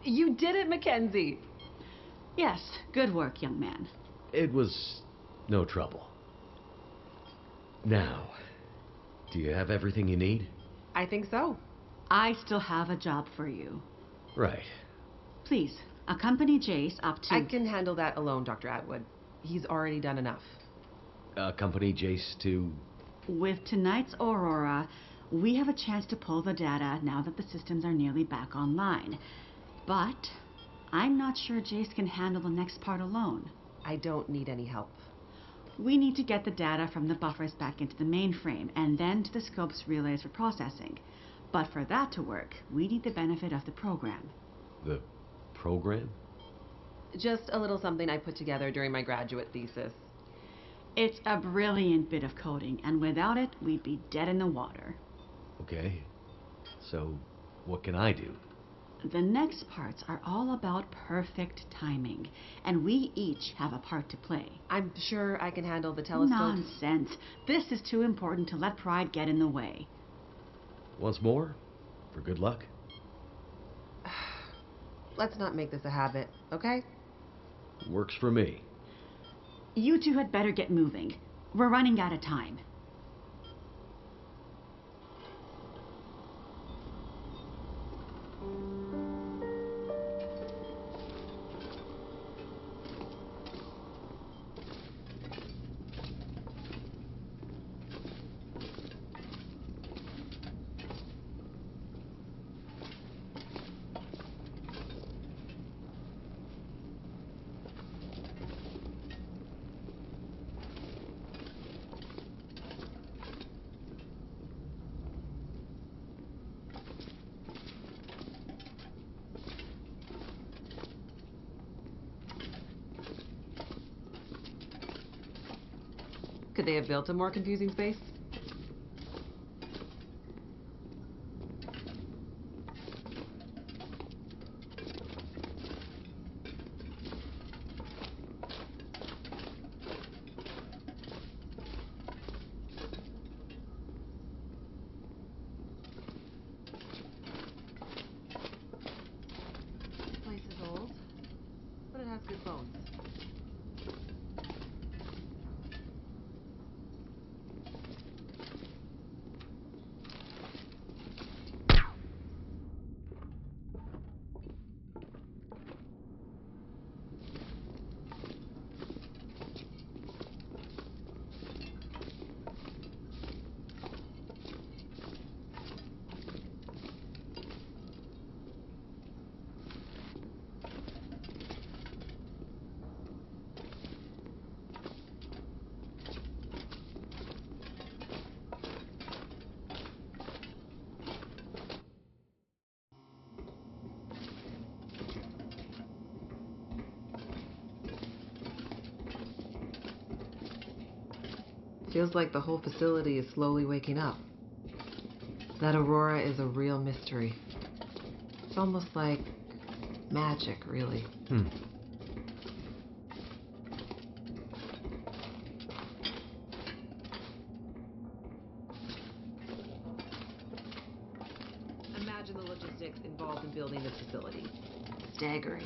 You did it, Mackenzie! Yes, good work, young man. It was no trouble. Now, do you have everything you need? I think so. I still have a job for you. Right. Please, accompany Jace up to... I can handle that alone, Dr. Atwood. He's already done enough. Accompany Jace to... With tonight's Aurora, we have a chance to pull the data now that the systems are nearly back online. But I'm not sure Jace can handle the next part alone. I don't need any help. We need to get the data from the buffers back into the mainframe and then to the scope's relays for processing. But for that to work, we need the benefit of the program. The program? Just a little something I put together during my graduate thesis. It's a brilliant bit of coding, and without it, we'd be dead in the water. Okay. So, what can I do? The next parts are all about perfect timing, and we each have a part to play. I'm sure I can handle the telescope. Nonsense. This is too important to let pride get in the way. Once more, for good luck. Let's not make this a habit, okay? Works for me. You two had better get moving. We're running out of time. Could they have built a more confusing space? This place is old, but it has good bones. Feels like the whole facility is slowly waking up. That aurora is a real mystery. It's almost like magic, really. Imagine the logistics involved in building this facility. Staggering.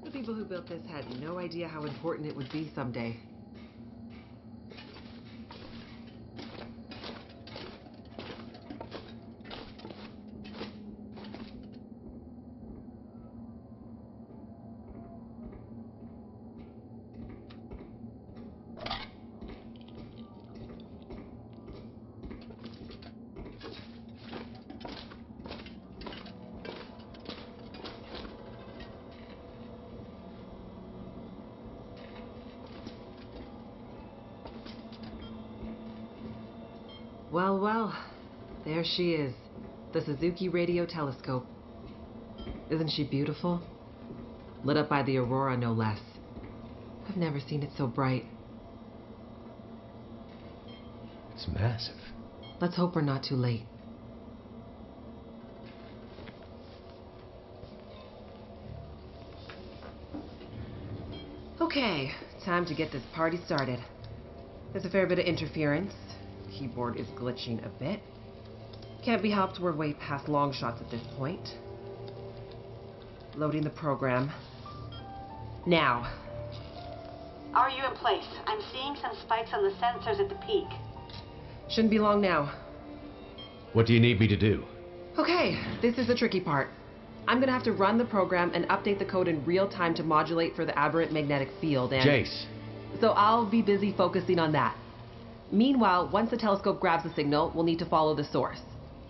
The people who built this had no idea how important it would be someday. Well, well, there she is, the Suzuki Radio Telescope. Isn't she beautiful? Lit up by the aurora, no less. I've never seen it so bright. It's massive. Let's hope we're not too late. Okay, time to get this party started. There's a fair bit of interference. Keyboard is glitching a bit. Can't be helped, we're way past long shots at this point. Loading the program. Now. Are you in place? I'm seeing some spikes on the sensors at the peak. Shouldn't be long now. What do you need me to do? Okay, this is the tricky part. I'm gonna have to run the program and update the code in real time to modulate for the aberrant magnetic field and... Jace. So I'll be busy focusing on that. Meanwhile, once the telescope grabs the signal, we'll need to follow the source.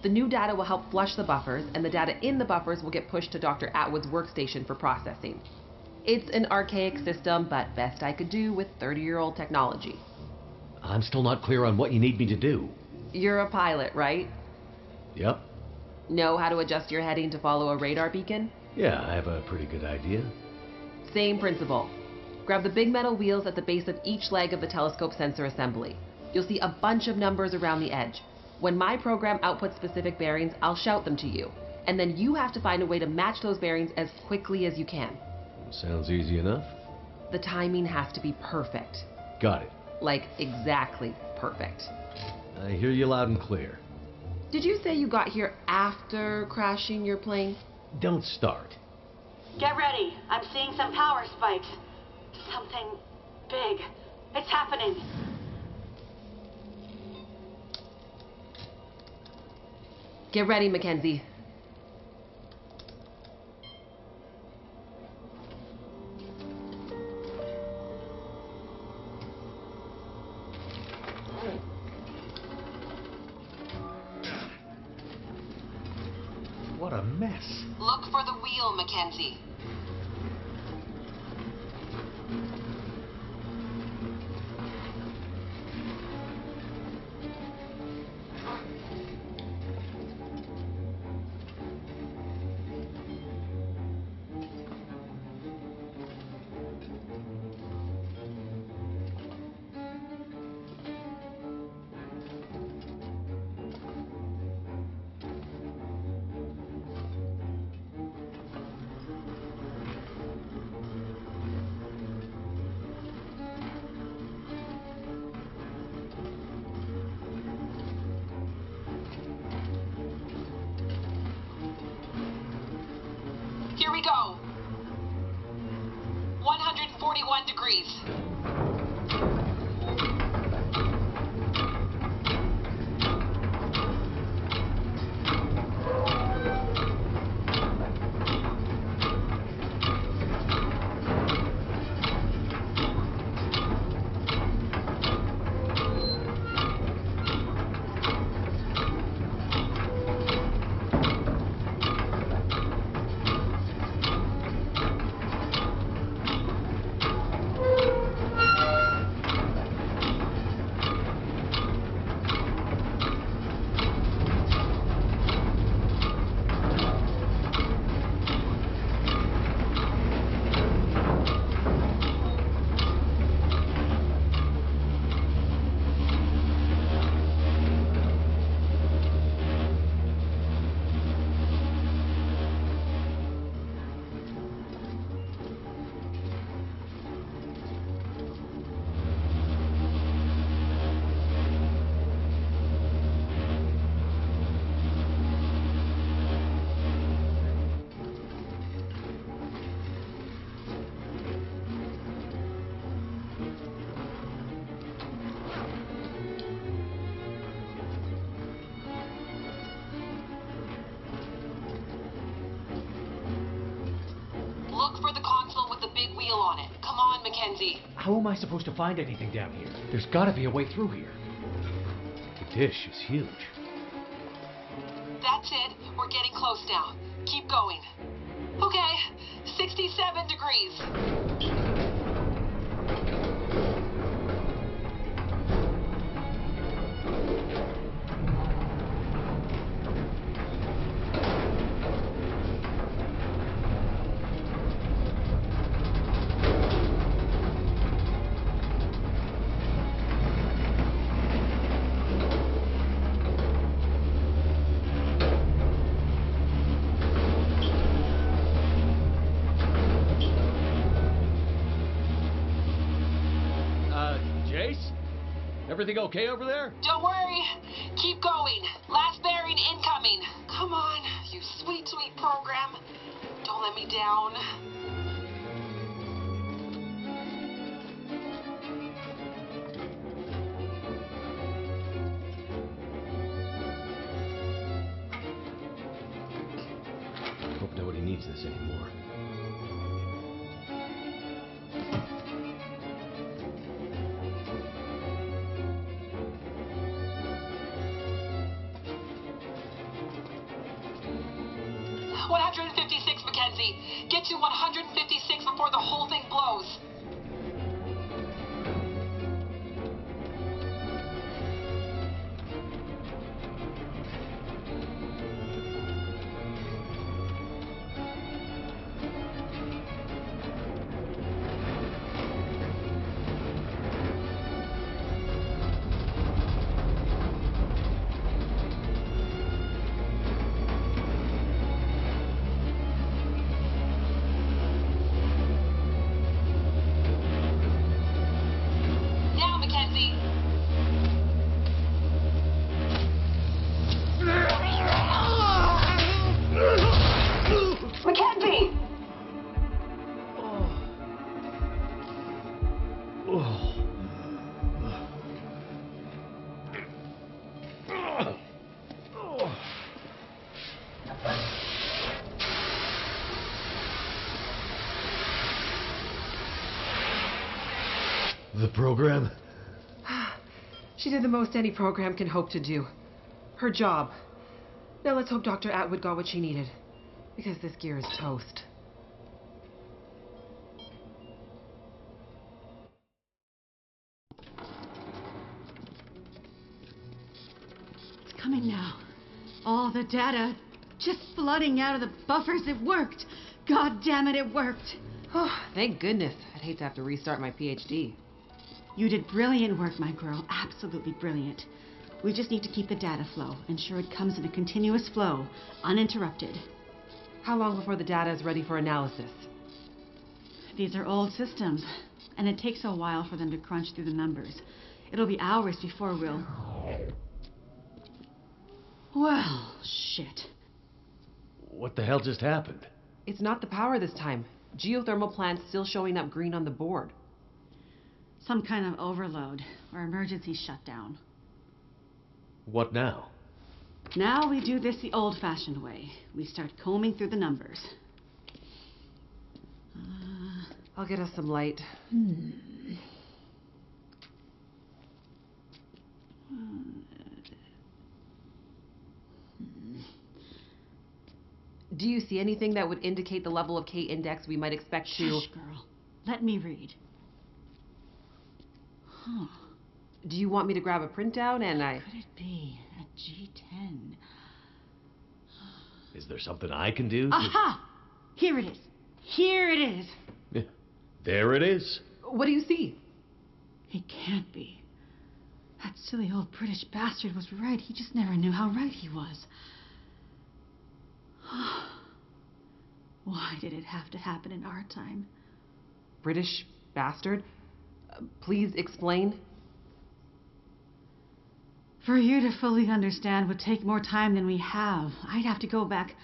The new data will help flush the buffers, and the data in the buffers will get pushed to Dr. Atwood's workstation for processing. It's an archaic system, but best I could do with 30-year-old technology. I'm still not clear on what you need me to do. You're a pilot, right? Yep. Know how to adjust your heading to follow a radar beacon? Yeah, I have a pretty good idea. Same principle. Grab the big metal wheels at the base of each leg of the telescope sensor assembly. You'll see a bunch of numbers around the edge. When my program outputs specific bearings, I'll shout them to you. And then you have to find a way to match those bearings as quickly as you can. Sounds easy enough. The timing has to be perfect. Got it. Like, exactly perfect. I hear you loud and clear. Did you say you got here after crashing your plane? Don't start. Get ready. I'm seeing some power spikes. Something big. It's happening. Get ready, Mackenzie. What a mess. Look for the wheel, Mackenzie. Here we go. 141 degrees. Look for the console with the big wheel on it. Come on, Mackenzie. How am I supposed to find anything down here? There's gotta be a way through here. The dish is huge. That's it. We're getting close now. Keep going. Okay, 67 degrees. Everything okay over there? Don't worry. Keep going. Last bearing incoming. Come on, you sweet, sweet program. Don't let me down. Hope nobody needs this anymore. Mackenzie. Get to 156 before the whole thing blows. The program? She did the most any program can hope to do. Her job. Now let's hope Dr. Atwood got what she needed. Because this gear is toast. It's coming now. All the data just flooding out of the buffers. It worked. God damn it, it worked. Oh, thank goodness. I'd hate to have to restart my PhD. You did brilliant work, my girl. Absolutely brilliant. We just need to keep the data flow. Ensure it comes in a continuous flow, uninterrupted. How long before the data is ready for analysis? These are old systems, and it takes a while for them to crunch through the numbers. It'll be hours before we'll... Well, shit. What the hell just happened? It's not the power this time. Geothermal plant's still showing up green on the board. Some kind of overload or emergency shutdown. What now? Now we do this the old-fashioned way. We start combing through the numbers. I'll get us some light. Do you see anything that would indicate the level of K-index we might expect to... Shh, girl. Let me read. Huh. Do you want me to grab a printout and Could it be a G10? Is there something I can do? Aha! Here it is. Here it is. Yeah. There it is. What do you see? It can't be. That silly old British bastard was right. He just never knew how right he was. Why did it have to happen in our time? British bastard? Please explain. For you to fully understand would take more time than we have. I'd have to go back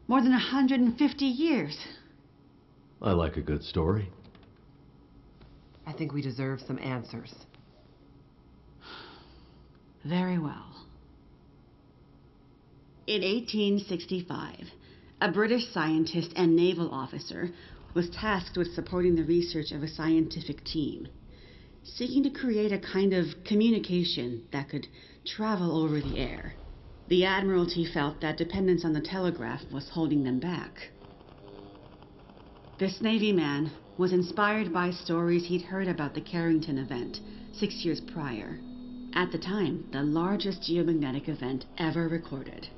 more than 150 years. I like a good story. I think we deserve some answers. Very well. In 1865, a British scientist and naval officer was tasked with supporting the research of a scientific team, seeking to create a kind of communication that could travel over the air. The Admiralty felt that dependence on the telegraph was holding them back. This Navy man was inspired by stories he'd heard about the Carrington event 6 years prior. At the time, the largest geomagnetic event ever recorded.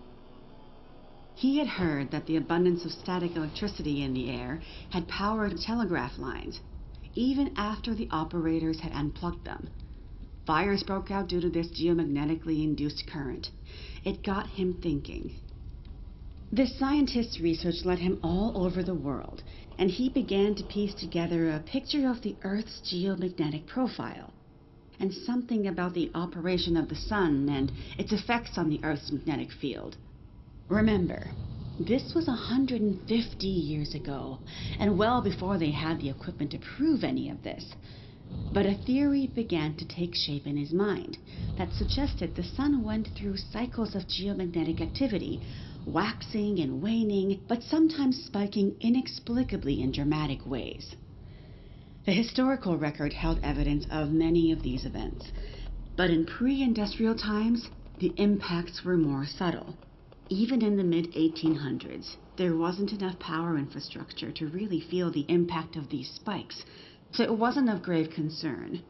He had heard that the abundance of static electricity in the air had powered telegraph lines, even after the operators had unplugged them. Fires broke out due to this geomagnetically induced current. It got him thinking. This scientist's research led him all over the world, and he began to piece together a picture of the Earth's geomagnetic profile. and something about the operation of the sun and its effects on the Earth's magnetic field. Remember, this was 150 years ago, and well before they had the equipment to prove any of this. But a theory began to take shape in his mind that suggested the sun went through cycles of geomagnetic activity, waxing and waning, but sometimes spiking inexplicably in dramatic ways. The historical record held evidence of many of these events, but in pre-industrial times, the impacts were more subtle. Even in the mid-1800s, there wasn't enough power infrastructure to really feel the impact of these spikes, so it wasn't of grave concern.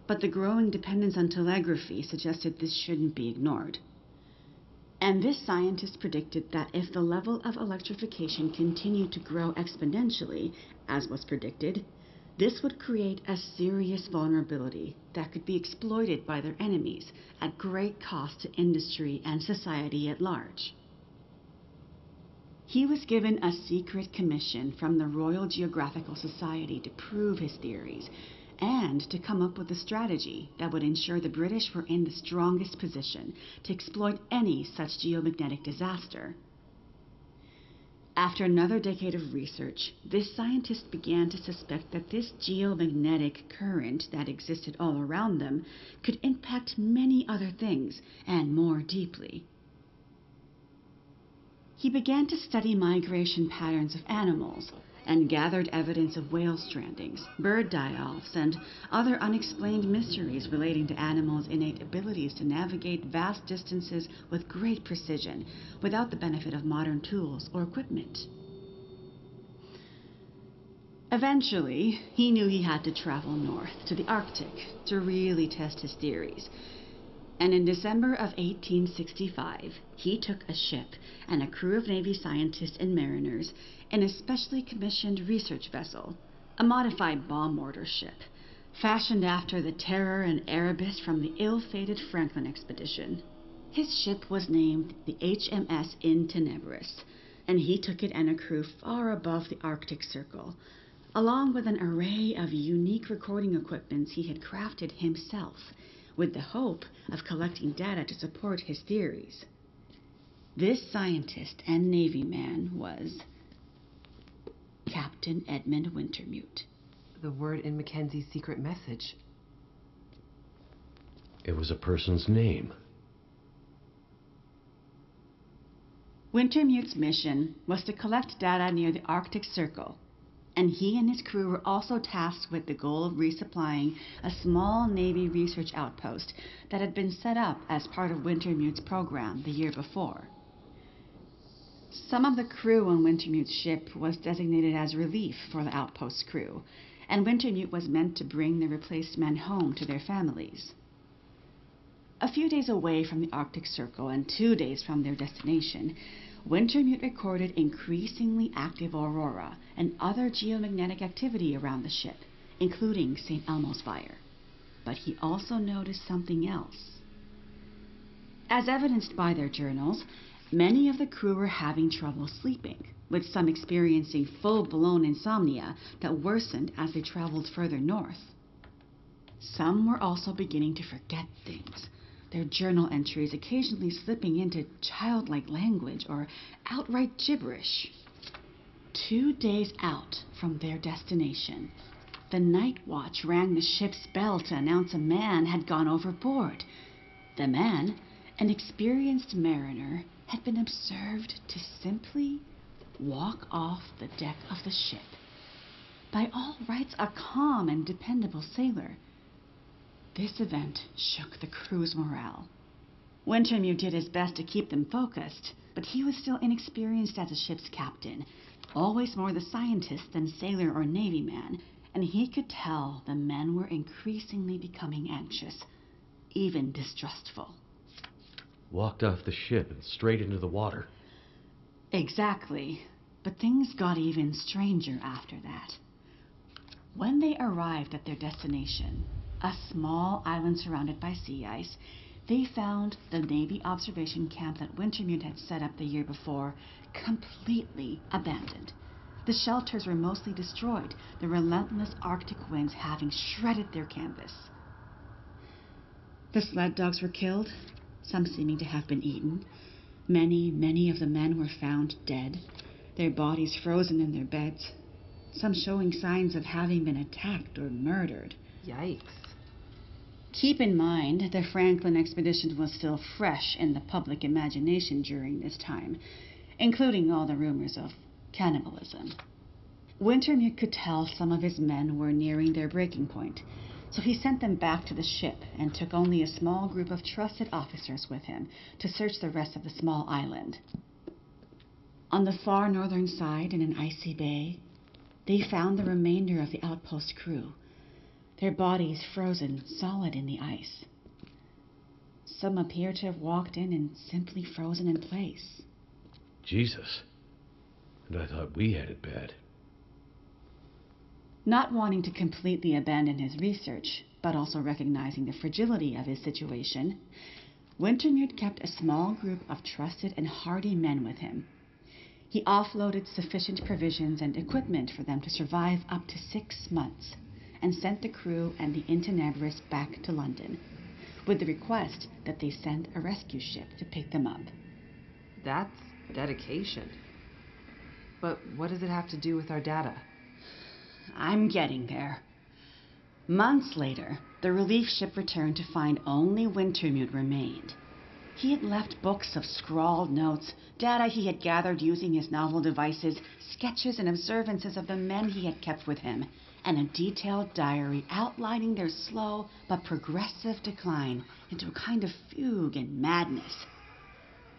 But the growing dependence on telegraphy suggested this shouldn't be ignored. And this scientist predicted that if the level of electrification continued to grow exponentially, as was predicted, this would create a serious vulnerability that could be exploited by their enemies at great cost to industry and society at large. He was given a secret commission from the Royal Geographical Society to prove his theories and to come up with a strategy that would ensure the British were in the strongest position to exploit any such geomagnetic disaster. After another decade of research, this scientist began to suspect that this geomagnetic current that existed all around them could impact many other things, and more deeply. He began to study migration patterns of animals, and gathered evidence of whale strandings, bird die-offs, and other unexplained mysteries relating to animals' innate abilities to navigate vast distances with great precision, without the benefit of modern tools or equipment. Eventually, he knew he had to travel north to the Arctic to really test his theories. And in December of 1865, he took a ship and a crew of Navy scientists and mariners in a specially commissioned research vessel, a modified bomb mortar ship, fashioned after the Terror and Erebus from the ill-fated Franklin expedition. His ship was named the HMS In Tenebris, and he took it and a crew far above the Arctic Circle, along with an array of unique recording equipments he had crafted himself, with the hope of collecting data to support his theories. This scientist and Navy man was Captain Edmund Wintermute. The word in Mackenzie's secret message. It was a person's name. Wintermute's mission was to collect data near the Arctic Circle, and he and his crew were also tasked with the goal of resupplying a small Navy research outpost that had been set up as part of Wintermute's program the year before. Some of the crew on Wintermute's ship was designated as relief for the outpost's crew, and Wintermute was meant to bring the replaced men home to their families. A few days away from the Arctic Circle and 2 days from their destination, Wintermute recorded increasingly active aurora and other geomagnetic activity around the ship, including St. Elmo's fire. But he also noticed something else. As evidenced by their journals, many of the crew were having trouble sleeping, with some experiencing full-blown insomnia that worsened as they traveled further north. Some were also beginning to forget things, their journal entries occasionally slipping into childlike language or outright gibberish. 2 days out from their destination, the night watch rang the ship's bell to announce a man had gone overboard. The man, an experienced mariner, had been observed to simply walk off the deck of the ship. By all rights, a calm and dependable sailor. This event shook the crew's morale. Wintermute did his best to keep them focused, but he was still inexperienced as a ship's captain, always more the scientist than sailor or Navy man, and he could tell the men were increasingly becoming anxious, even distrustful. Walked off the ship and straight into the water. Exactly, but things got even stranger after that. When they arrived at their destination, a small island surrounded by sea ice, they found the Navy observation camp that Wintermute had set up the year before completely abandoned. The shelters were mostly destroyed, the relentless Arctic winds having shredded their canvas. The sled dogs were killed, some seeming to have been eaten. Many of the men were found dead, their bodies frozen in their beds, some showing signs of having been attacked or murdered. Yikes. Keep in mind, the Franklin expedition was still fresh in the public imagination during this time, including all the rumors of cannibalism. Wintermute could tell some of his men were nearing their breaking point, so he sent them back to the ship and took only a small group of trusted officers with him to search the rest of the small island. On the far northern side, in an icy bay, they found the remainder of the outpost crew, their bodies frozen solid in the ice. Some appear to have walked in and simply frozen in place. Jesus. And I thought we had it bad. Not wanting to completely abandon his research, but also recognizing the fragility of his situation, Wintermute kept a small group of trusted and hardy men with him. He offloaded sufficient provisions and equipment for them to survive up to 6 months, and sent the crew and the Intenebris back to London, with the request that they send a rescue ship to pick them up. That's dedication. But what does it have to do with our data? I'm getting there. Months later, the relief ship returned to find only Wintermute remained. He had left books of scrawled notes, data he had gathered using his novel devices, sketches and observances of the men he had kept with him, and a detailed diary outlining their slow but progressive decline into a kind of fugue and madness.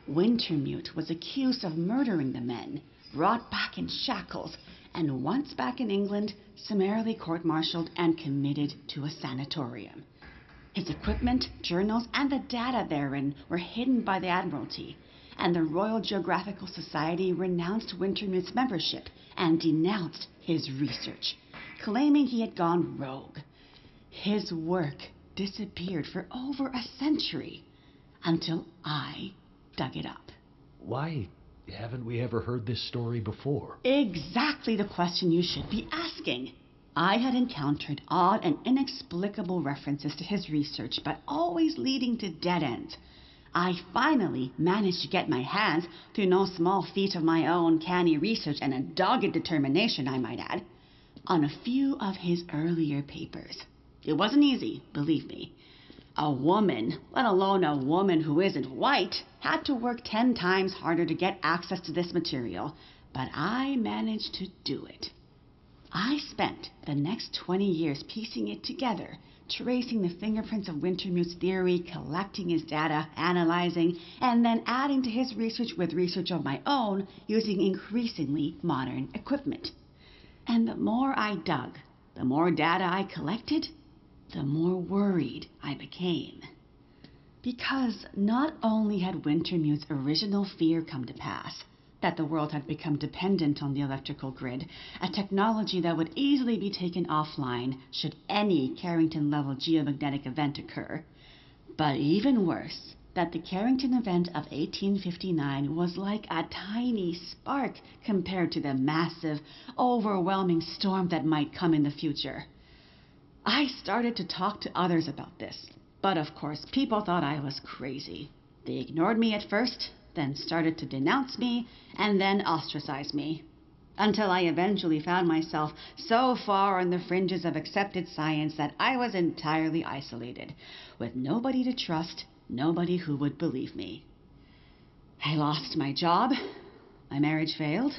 Wintermute was accused of murdering the men, brought back in shackles, and once back in England, summarily court-martialed and committed to a sanatorium. His equipment, journals, and the data therein were hidden by the Admiralty, and the Royal Geographical Society renounced Wintermute's membership and denounced his research, claiming he had gone rogue. His work disappeared for over a century, until I dug it up. Why haven't we ever heard this story before? Exactly the question you should be asking. I had encountered odd and inexplicable references to his research, but always leading to dead ends. I finally managed to get my hands, through no small feat of my own canny research and a dogged determination, I might add, on a few of his earlier papers. It wasn't easy, believe me. A woman, let alone a woman who isn't white, had to work 10 times harder to get access to this material, but I managed to do it. I spent the next 20 years piecing it together, tracing the fingerprints of Wintermute's theory, collecting his data, analyzing, and then adding to his research with research of my own using increasingly modern equipment. And the more I dug, the more data I collected, the more worried I became. Because not only had Wintermute's original fear come to pass, that the world had become dependent on the electrical grid, a technology that would easily be taken offline should any Carrington-level geomagnetic event occur, but even worse, that the Carrington event of 1859 was like a tiny spark compared to the massive, overwhelming storm that might come in the future. I started to talk to others about this, but of course people thought I was crazy. They ignored me at first, then started to denounce me, and then ostracize me, until I eventually found myself so far on the fringes of accepted science that I was entirely isolated, with nobody to trust, nobody who would believe me. I lost my job, my marriage failed,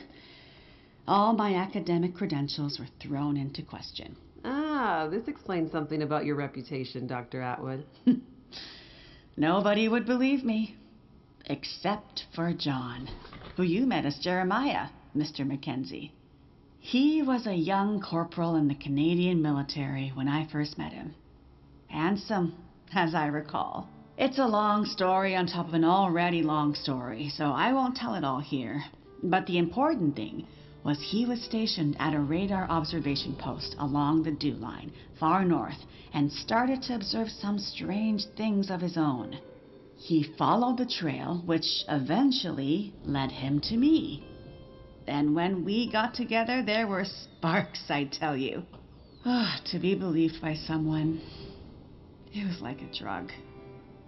all my academic credentials were thrown into question. Ah, this explains something about your reputation, Dr. Atwood. Nobody would believe me. Except for John, who you met as Jeremiah, Mr. Mackenzie. He was a young corporal in the Canadian military when I first met him. Handsome, as I recall. It's a long story on top of an already long story, so I won't tell it all here. But the important thing was he was stationed at a radar observation post along the dew line, far north, and started to observe some strange things of his own. He followed the trail, which eventually led him to me. And when we got together, there were sparks, I tell you. To be believed by someone, it was like a drug.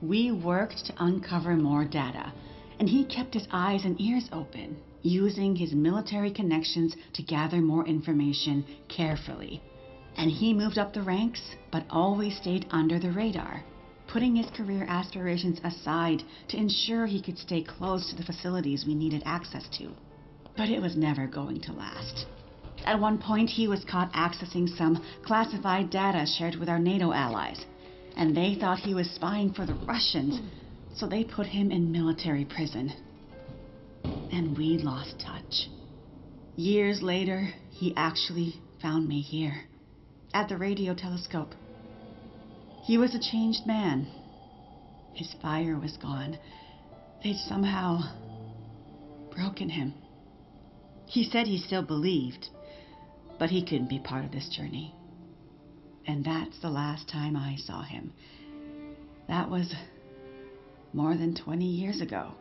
We worked to uncover more data, and he kept his eyes and ears open, using his military connections to gather more information carefully. And he moved up the ranks, but always stayed under the radar, putting his career aspirations aside to ensure he could stay close to the facilities we needed access to. But it was never going to last. At one point, he was caught accessing some classified data shared with our NATO allies, and they thought he was spying for the Russians, so they put him in military prison. And we lost touch. Years later, he actually found me here, at the radio telescope. He was a changed man. His fire was gone. They'd somehow broken him. He said he still believed, but he couldn't be part of this journey. And that's the last time I saw him. That was more than 20 years ago.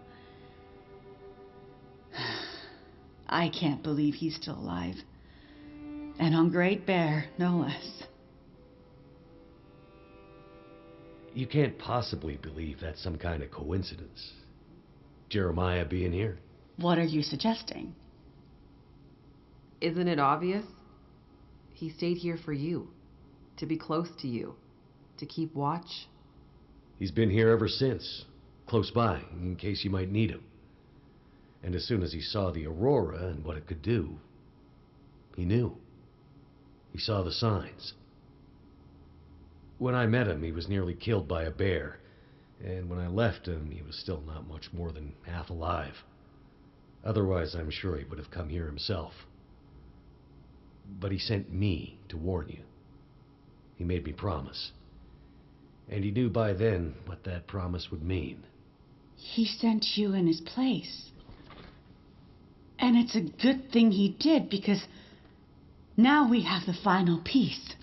I can't believe he's still alive. And on Great Bear, no less. You can't possibly believe that's some kind of coincidence. Jeremiah being here. What are you suggesting? Isn't it obvious? He stayed here for you, to be close to you, to keep watch. He's been here ever since, close by, in case you might need him. And as soon as he saw the Aurora and what it could do, he knew. He saw the signs. When I met him, he was nearly killed by a bear, and when I left him, he was still not much more than half alive. Otherwise, I'm sure he would have come here himself. But he sent me to warn you. He made me promise. And he knew by then what that promise would mean. He sent you in his place. And it's a good thing he did, because now we have the final piece.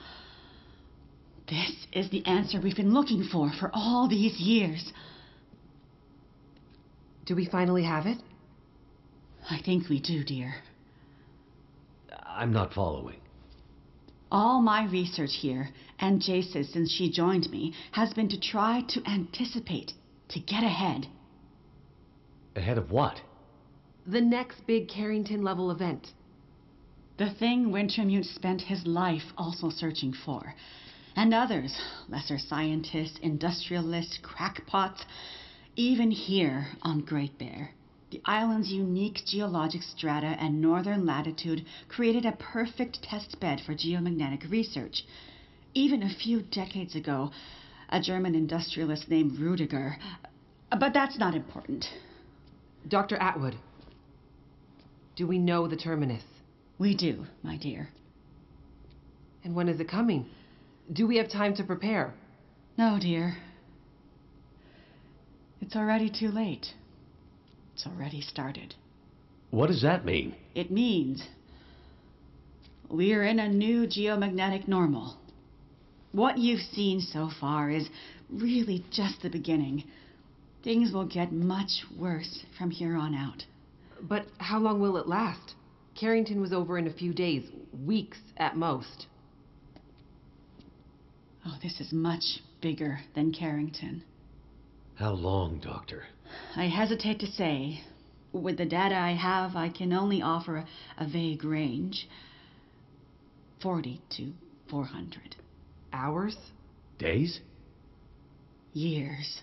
This is the answer we've been looking for all these years. Do we finally have it? I think we do, dear. I'm not following. All my research here, and Jace's since she joined me, has been to try to anticipate, to get ahead. Ahead of what? The next big Carrington-level event. The thing Wintermute spent his life also searching for. And others, lesser scientists, industrialists, crackpots, even here on Great Bear. The island's unique geologic strata and northern latitude created a perfect test bed for geomagnetic research. Even a few decades ago, a German industrialist named Rudiger. But that's not important. Dr. Atwood, do we know the terminus? We do, my dear. And when is it coming? Do we have time to prepare? No, dear. It's already too late. It's already started. What does that mean? It means we're in a new geomagnetic normal. What you've seen so far is really just the beginning. Things will get much worse from here on out. But how long will it last? Carrington was over in a few days, weeks at most. Oh, this is much bigger than Carrington. How long, Doctor? I hesitate to say. With the data I have, I can only offer a vague range. 40 to 400. Hours? Days? Years.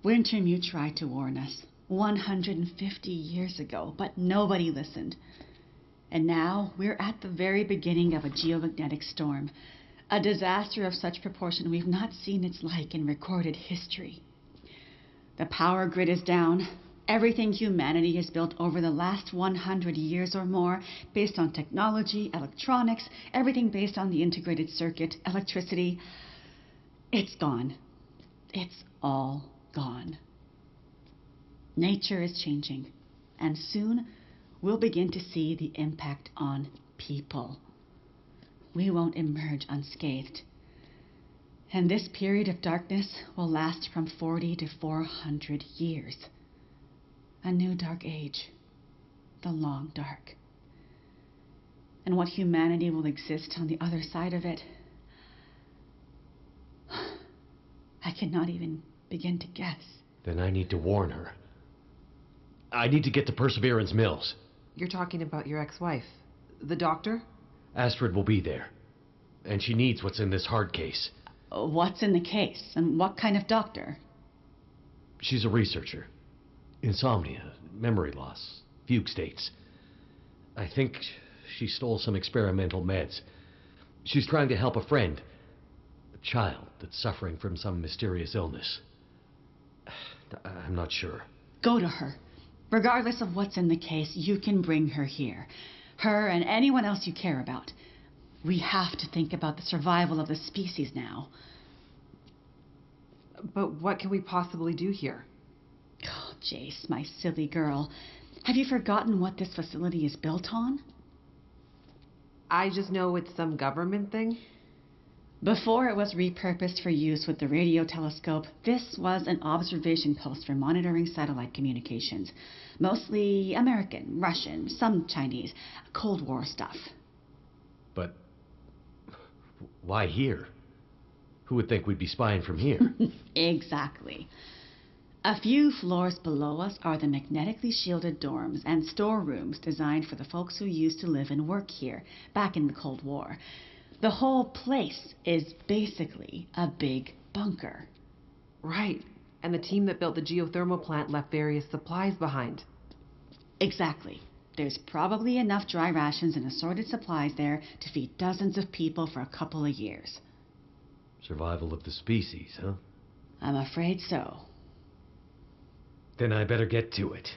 Wintermute tried to warn us 150 years ago, but nobody listened. And now we're at the very beginning of a geomagnetic storm. A disaster of such proportion we've not seen its like in recorded history. The power grid is down. Everything humanity has built over the last 100 years or more, based on technology, electronics, everything based on the integrated circuit, electricity, it's gone. It's all gone. Nature is changing, and soon we'll begin to see the impact on people. We won't emerge unscathed. And this period of darkness will last from 40 to 400 years. A new dark age. The long dark. And what humanity will exist on the other side of it, cannot even begin to guess. Then I need to warn her. I need to get to Perseverance Mills. You're talking about your ex-wife, the doctor? Astrid will be there. And she needs what's in this hard case. What's in the case, and what kind of doctor? She's a researcher. Insomnia, memory loss, fugue states. I think she stole some experimental meds. She's trying to help a friend, a child that's suffering from some mysterious illness. I'm not sure. Go to her. Regardless of what's in the case, you can bring her here. Her and anyone else you care about. We have to think about the survival of the species now. But what can we possibly do here? Oh, Jace, my silly girl. Have you forgotten what this facility is built on? I just know it's some government thing. Before it was repurposed for use with the radio telescope, this was an observation post for monitoring satellite communications. Mostly American, Russian, some Chinese, Cold War stuff. But why here? Who would think we'd be spying from here? Exactly. A few floors below us are the magnetically shielded dorms and storerooms designed for the folks who used to live and work here back in the Cold War. The whole place is basically a big bunker. Right. And the team that built the geothermal plant left various supplies behind. Exactly. There's probably enough dry rations and assorted supplies there to feed dozens of people for a couple of years. Survival of the species, huh? I'm afraid so. Then I better get to it.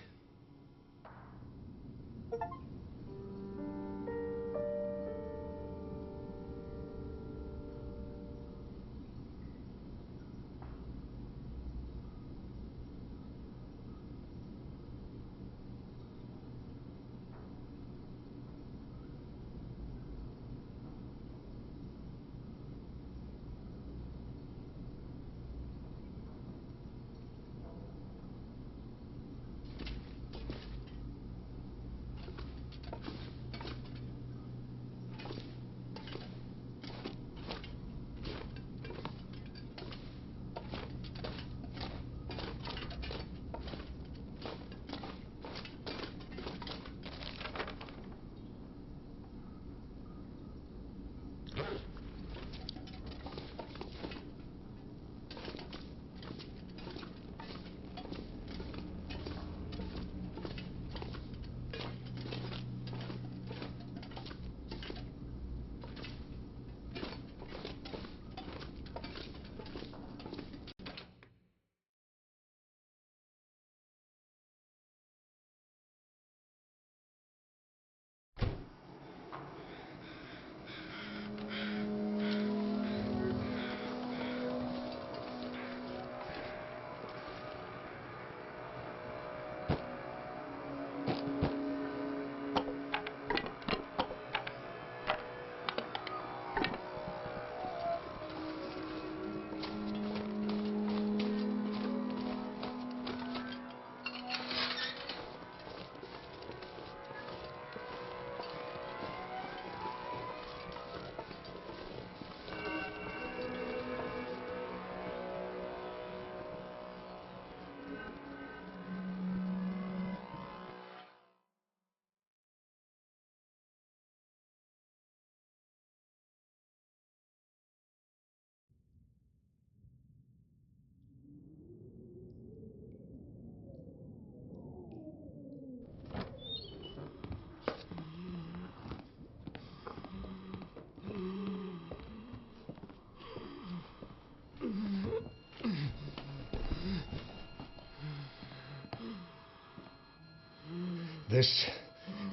This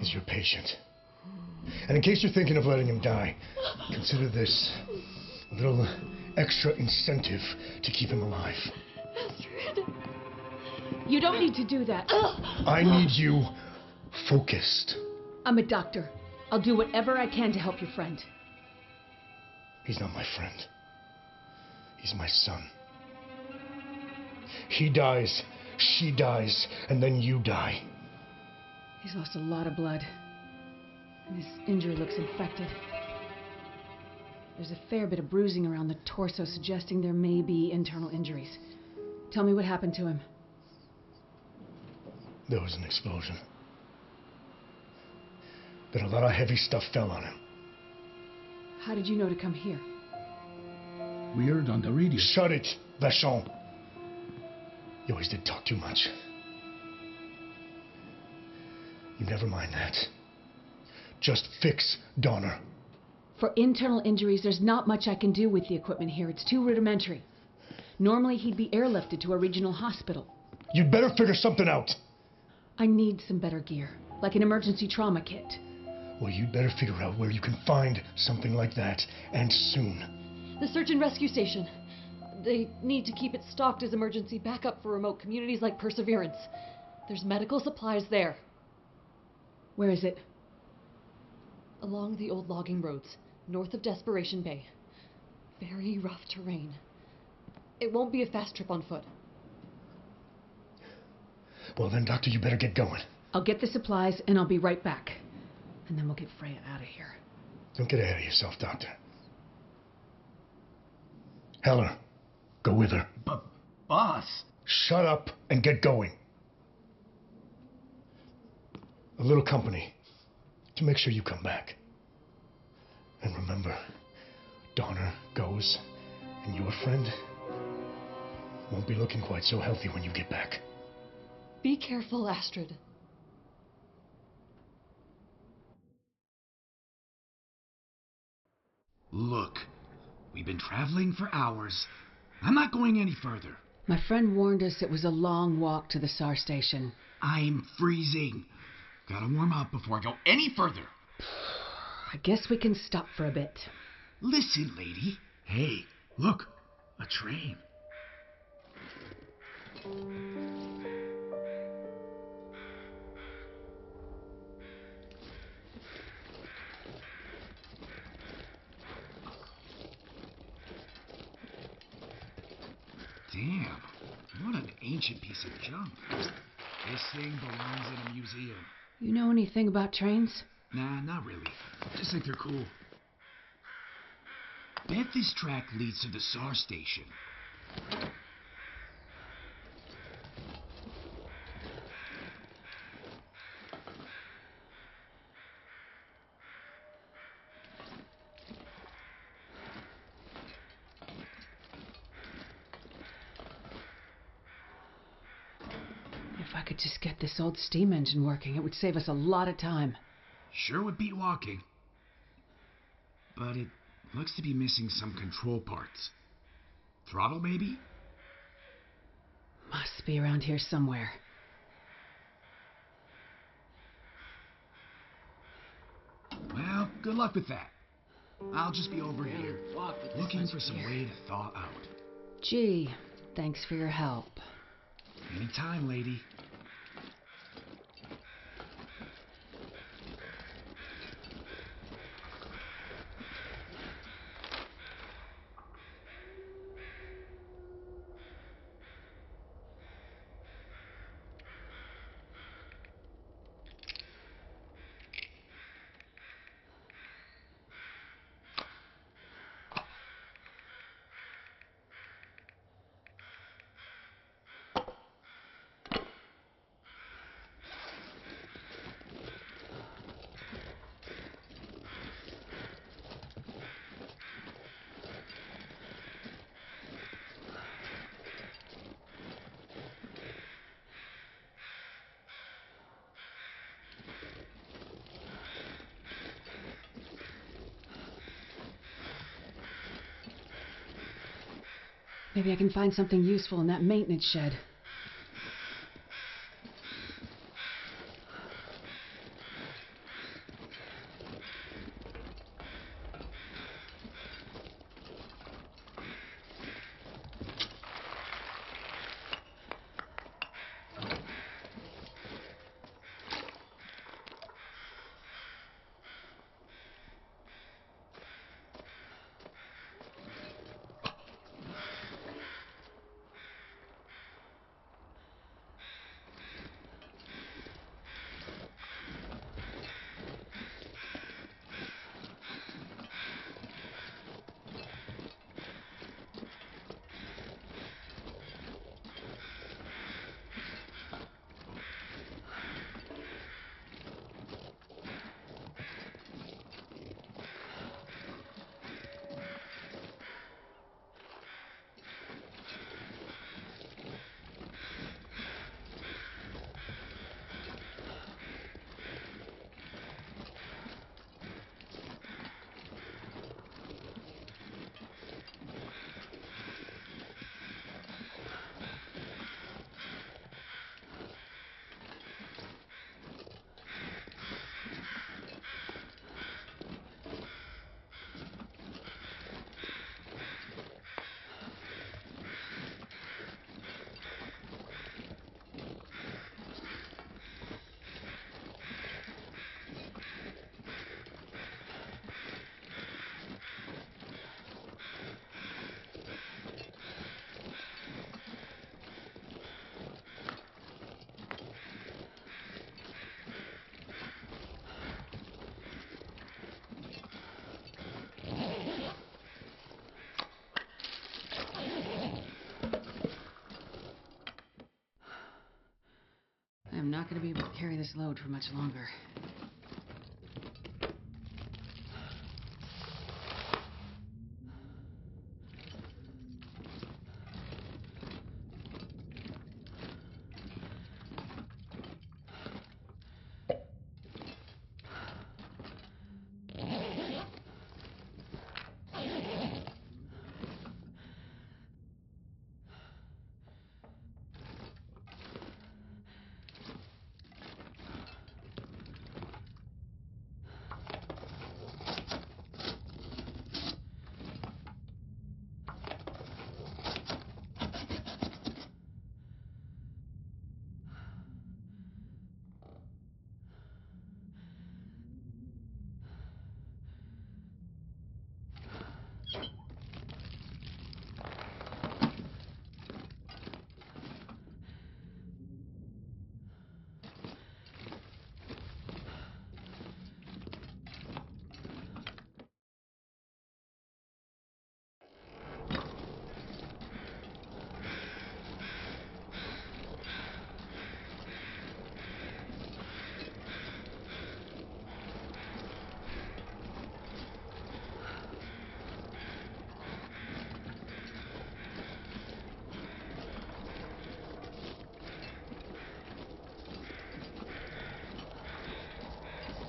is your patient. And in case you're thinking of letting him die, consider this a little extra incentive to keep him alive. Astrid, you don't need to do that. I need you focused. I'm a doctor. I'll do whatever I can to help your friend. He's not my friend. He's my son. He dies, she dies, and then you die. He's lost a lot of blood. And his injury looks infected. There's a fair bit of bruising around the torso, suggesting there may be internal injuries. Tell me what happened to him. There was an explosion. Then a lot of heavy stuff fell on him. How did you know to come here? We heard on the radio. Shut it, Vachon. You always did talk too much. You never mind that. Just fix Donner. For internal injuries, there's not much I can do with the equipment here. It's too rudimentary. Normally, he'd be airlifted to a regional hospital. You'd better figure something out. I need some better gear, like an emergency trauma kit. Well, you'd better figure out where you can find something like that, and soon. The search and rescue station. They need to keep it stocked as emergency backup for remote communities like Perseverance. There's medical supplies there. Where is it? Along the old logging roads, north of Desperation Bay. Very rough terrain. It won't be a fast trip on foot. Well then, Doctor, you better get going. I'll get the supplies, and I'll be right back. And then we'll get Freya out of here. Don't get ahead of yourself, Doctor. Heller, go with her. But, boss. Shut up and get going. A little company to make sure you come back. And remember, Donner goes, and your friend won't be looking quite so healthy when you get back. Be careful, Astrid. Look, we've been traveling for hours. I'm not going any further. My friend warned us it was a long walk to the SAR station. I'm freezing. Gotta warm up before I go any further. I guess we can stop for a bit. Listen, lady. Hey, look, a train. Damn, what an ancient piece of junk. This thing belongs in a museum. You know anything about trains? Nah, not really. Just think they're cool. Bet this track leads to the SAR station. If I could just get this old steam engine working, it would save us a lot of time. Sure would beat walking. But it looks to be missing some control parts. Throttle, maybe? Must be around here somewhere. Well, good luck with that. I'll just be over here, looking for some way to thaw out. Gee, thanks for your help. Anytime, lady. Maybe I can find something useful in that maintenance shed. not going to be able to carry this load for much longer.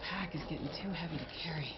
Pack is getting too heavy to carry.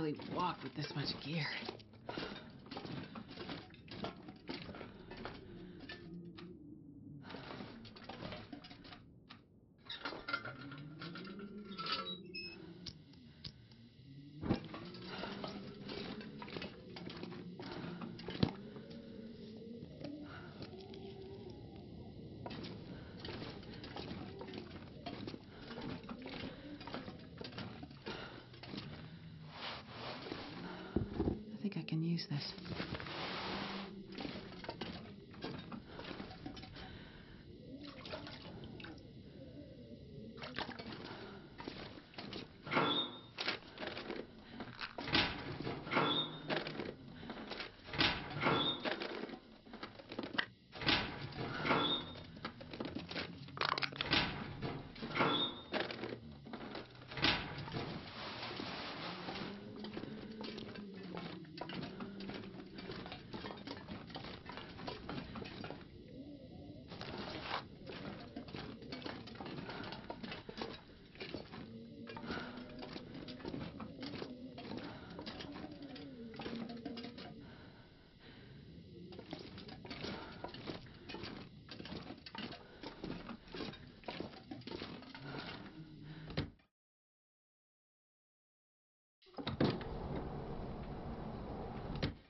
barely walk with this much gear. I think I can use this.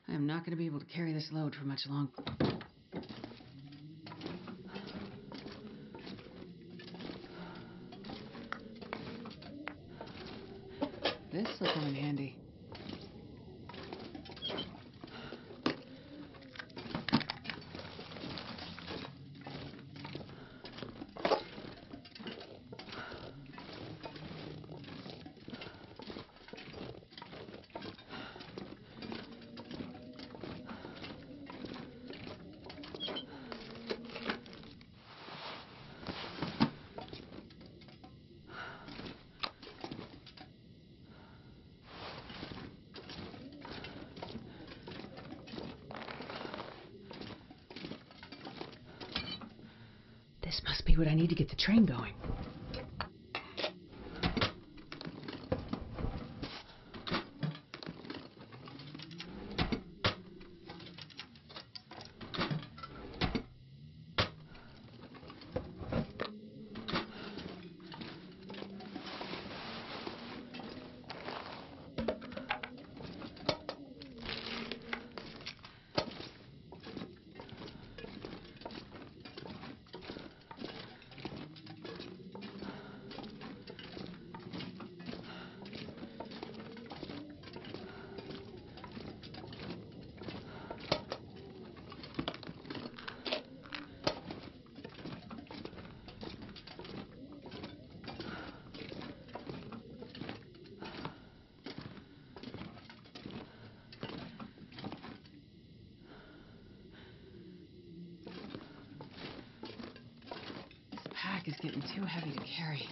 I am not going to be able to carry this load for much longer. This will come in handy. This must be what I need to get the train going. Is getting too heavy to carry.